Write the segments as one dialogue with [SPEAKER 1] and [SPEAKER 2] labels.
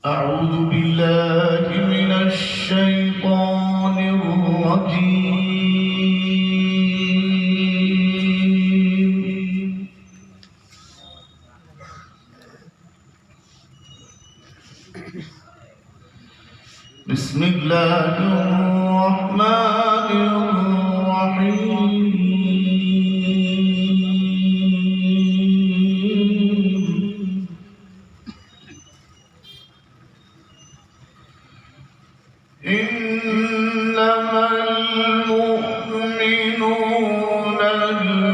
[SPEAKER 1] أعوذ بالله من الشيطان الرجيم. بسم الله الرحمن الرحيم. إنما المؤمنون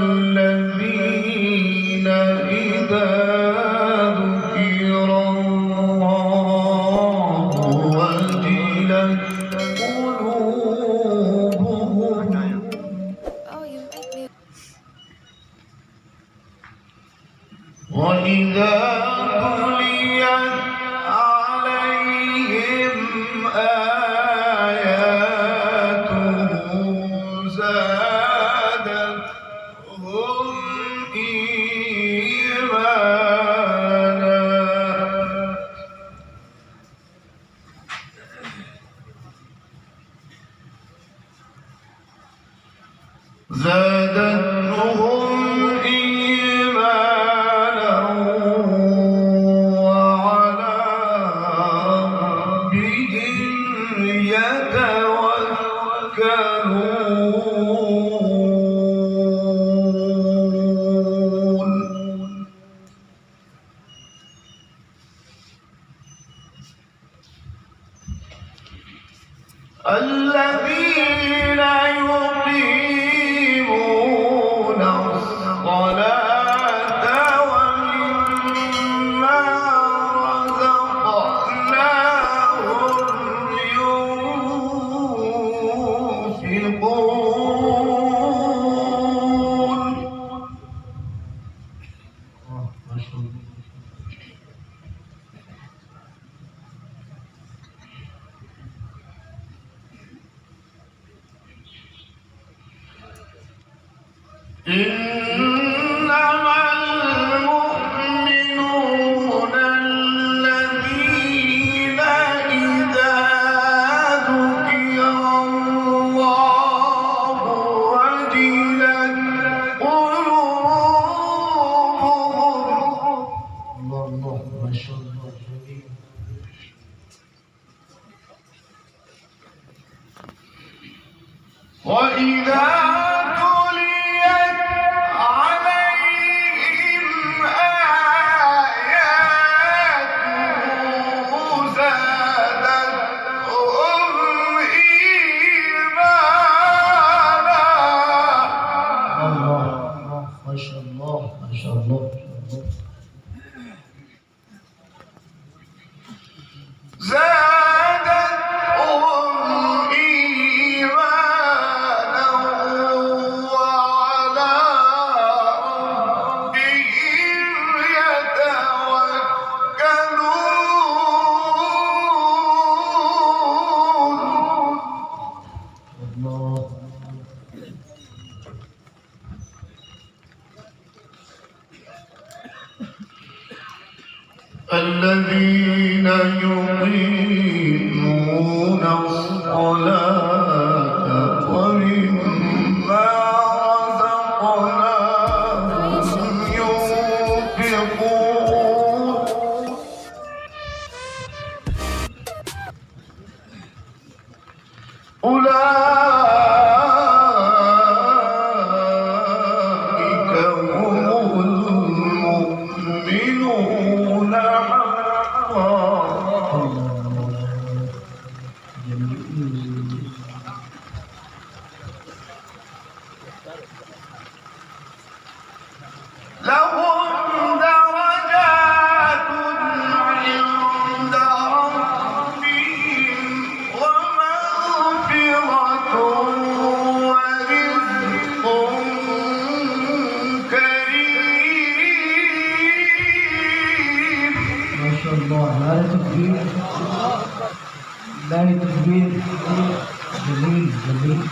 [SPEAKER 1] الذين إذا ذكر الله وجلت قلوبهم وإذا تليت عليهم زادتهم إيمانا وعلى ربهم يتوكلون. الذين يقيمون الصلاة ومما رزقناهم ينفقون. إنما المؤمنون الذين إذا ذكر الله وجلت قلوبهم. الله ما شاء الله. وإذا ما شاء الله. زادتهم إيمانا وعلى ربهم يتوكلون. الذين يقيمون الصلاة ومما رزقناهم ينفقون. أولئك هم المؤمنون حقا. لهم درجات عند ربهم ومغفرة ورزق كريم. ما شاء الله. لا تكبير لا تكبير. جميل جميل.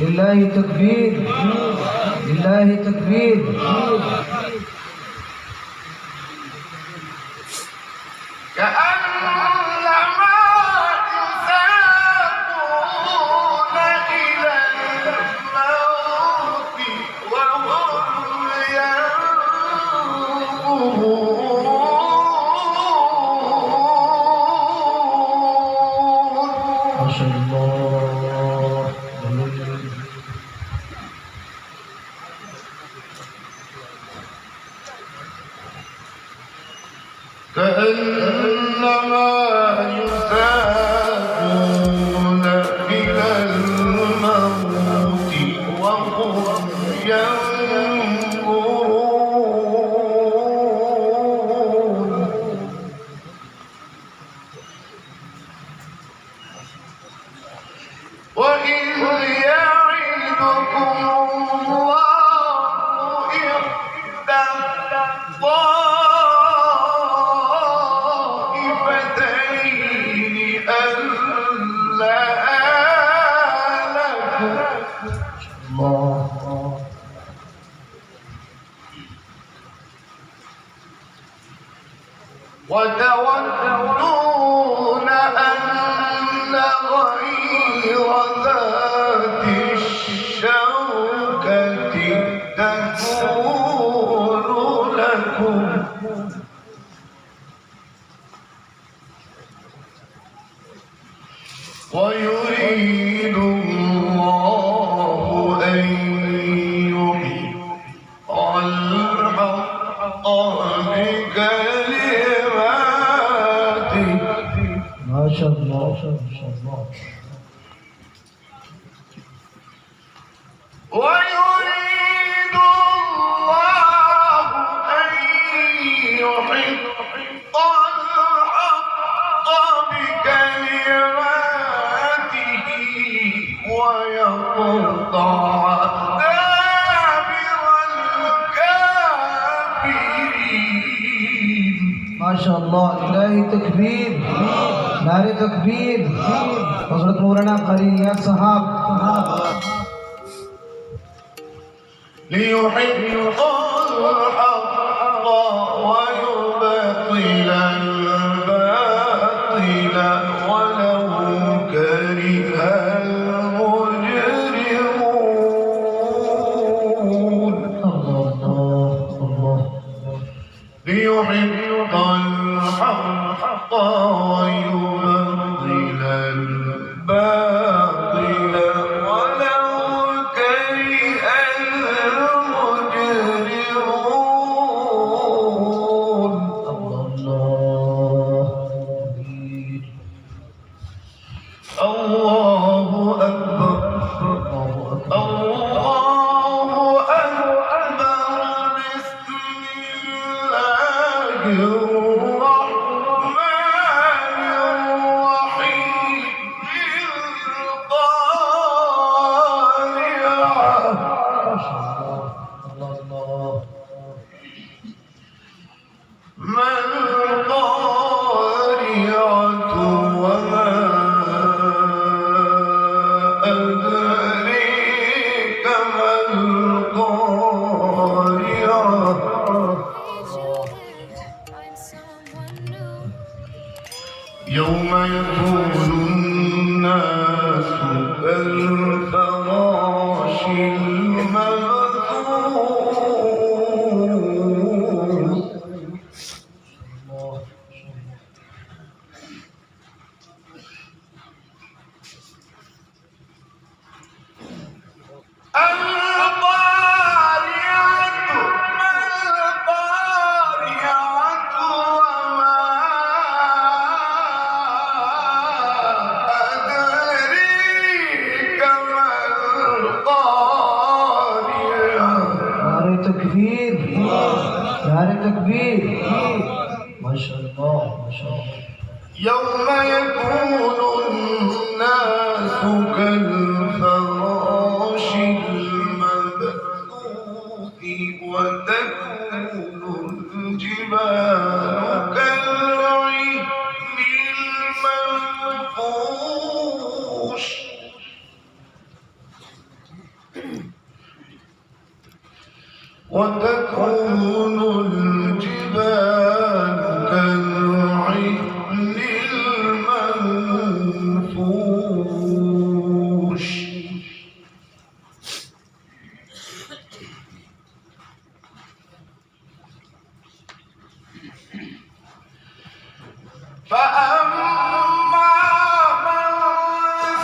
[SPEAKER 1] لله تكبير لله تكبير
[SPEAKER 2] كأنما يساقون إلى الموت وهم ينظرون.
[SPEAKER 1] ما شاء الله.
[SPEAKER 2] كأنما يساقون إلى الموت وهم ينظرون. وإذ يعدكم الله إحدى الطائفتين أنها لكم
[SPEAKER 1] الله
[SPEAKER 2] وتودون أن غير ذات الشوكة تكون لكم ويريد الله أن يحق الحق بكلماته.
[SPEAKER 1] ما شاء الله ما شاء الله.
[SPEAKER 2] ويريد الله أن يحق الحق بكلماته ويقطع دابر الكافرين.
[SPEAKER 1] ما شاء الله. لله تكبير نعرے تکبیر. حضرت مولانا قاری نیاز صاحب.
[SPEAKER 2] ليحق الحق ويبطل الباطل ولو كره المجرمون.
[SPEAKER 1] الله
[SPEAKER 2] ليحق الحق ويبطل الباطل ولو كره المجرمون. الله أكبر الله أكبر. بسم الله الرحمن الرحيم. القارعة ما القارعة وما أدريك ما القارعة. يوم يكون الناس كالفراش المبثوث. القارعة ما القارعة وما أدريك ما القارعة.
[SPEAKER 1] نعرے تکبیر نعرے تکبیر. ما شاء الله ما شاء الله.
[SPEAKER 2] يوم يكون الناس كالفراش المبثوث وتكون الجبال كالعهن المنفوش. وتكون الجبال كالعهن المنفوش فأما من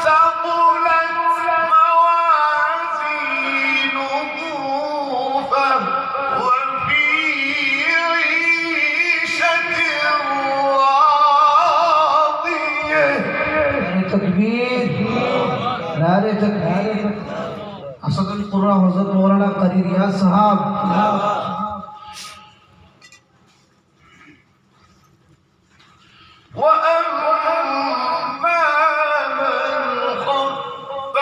[SPEAKER 2] ثقلت موازينه فهو في عيشة راضية.
[SPEAKER 1] تكبير नारे तकबीर असदुल कुरान हज़रत मौलाना कारी रियाज साहब
[SPEAKER 2] وأما من خفت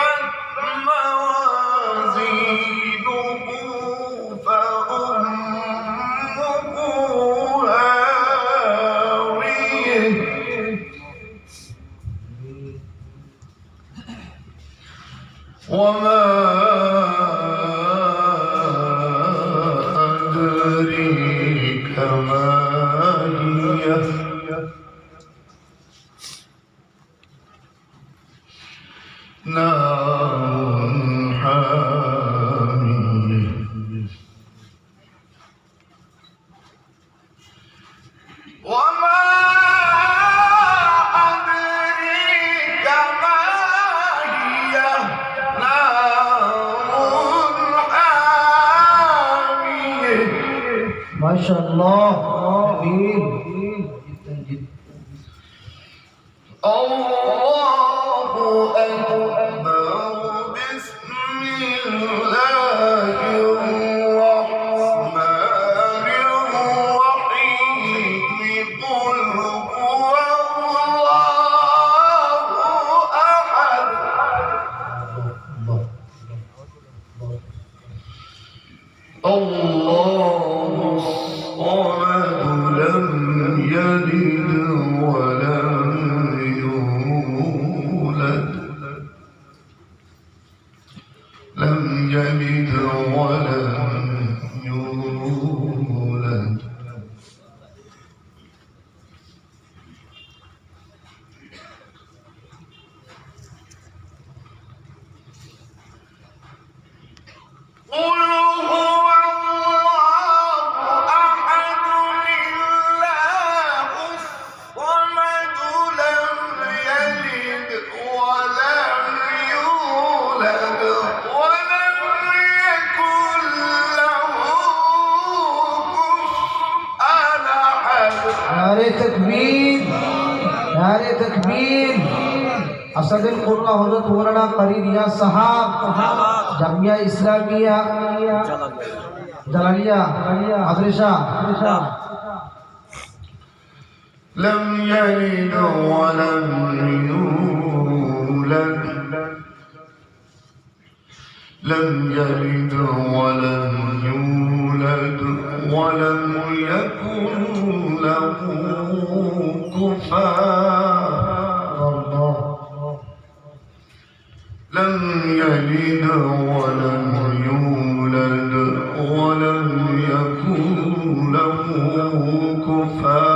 [SPEAKER 2] موازينه فأمه هاوية وما أدريك ما هي نار حامية وما أدريك ما هي نار حامية.
[SPEAKER 1] ما شاء الله تكبير جدا جدا.
[SPEAKER 2] الله أكبر بسم الله الرحمن الرحيم قل هو الله أحد الله الصمد لم يلد ولم يولد لم يلد ولم يولد قل هو الله أحد الله الصمد لم يلد ولم يولد ولم يكن له كفوا أحد.
[SPEAKER 1] नारे तकबीर नारे तकबीर असदुल कुरान हज़रत मौलाना कारी रियाज साहब जामिया इस्लामिया जलालिया मदरसा
[SPEAKER 2] لم يلد ولم يولد لم يلد ولم يولد ولم يكن له كفوا لم يلد ولم يولد ولم يكن له كفوا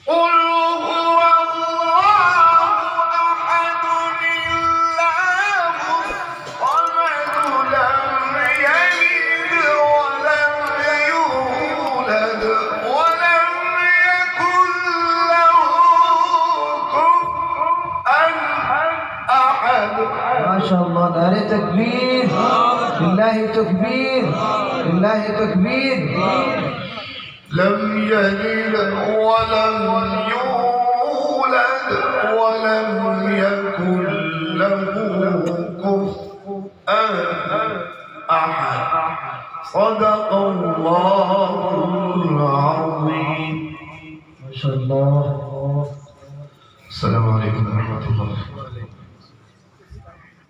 [SPEAKER 2] قل هو الله أحد الله الصمد لم يلد ولم يولد ولم يكن له كفوا أحد.
[SPEAKER 1] ما شاء الله नारे तकबीर लिल्लाहि तकबीर लिल्लाहि तकबीर.
[SPEAKER 2] لم يلد ولم يولد ولم يكن له كفوا أحد. صدق الله العظيم.
[SPEAKER 1] ما شاء الله.
[SPEAKER 2] السلام عليكم ورحمة الله.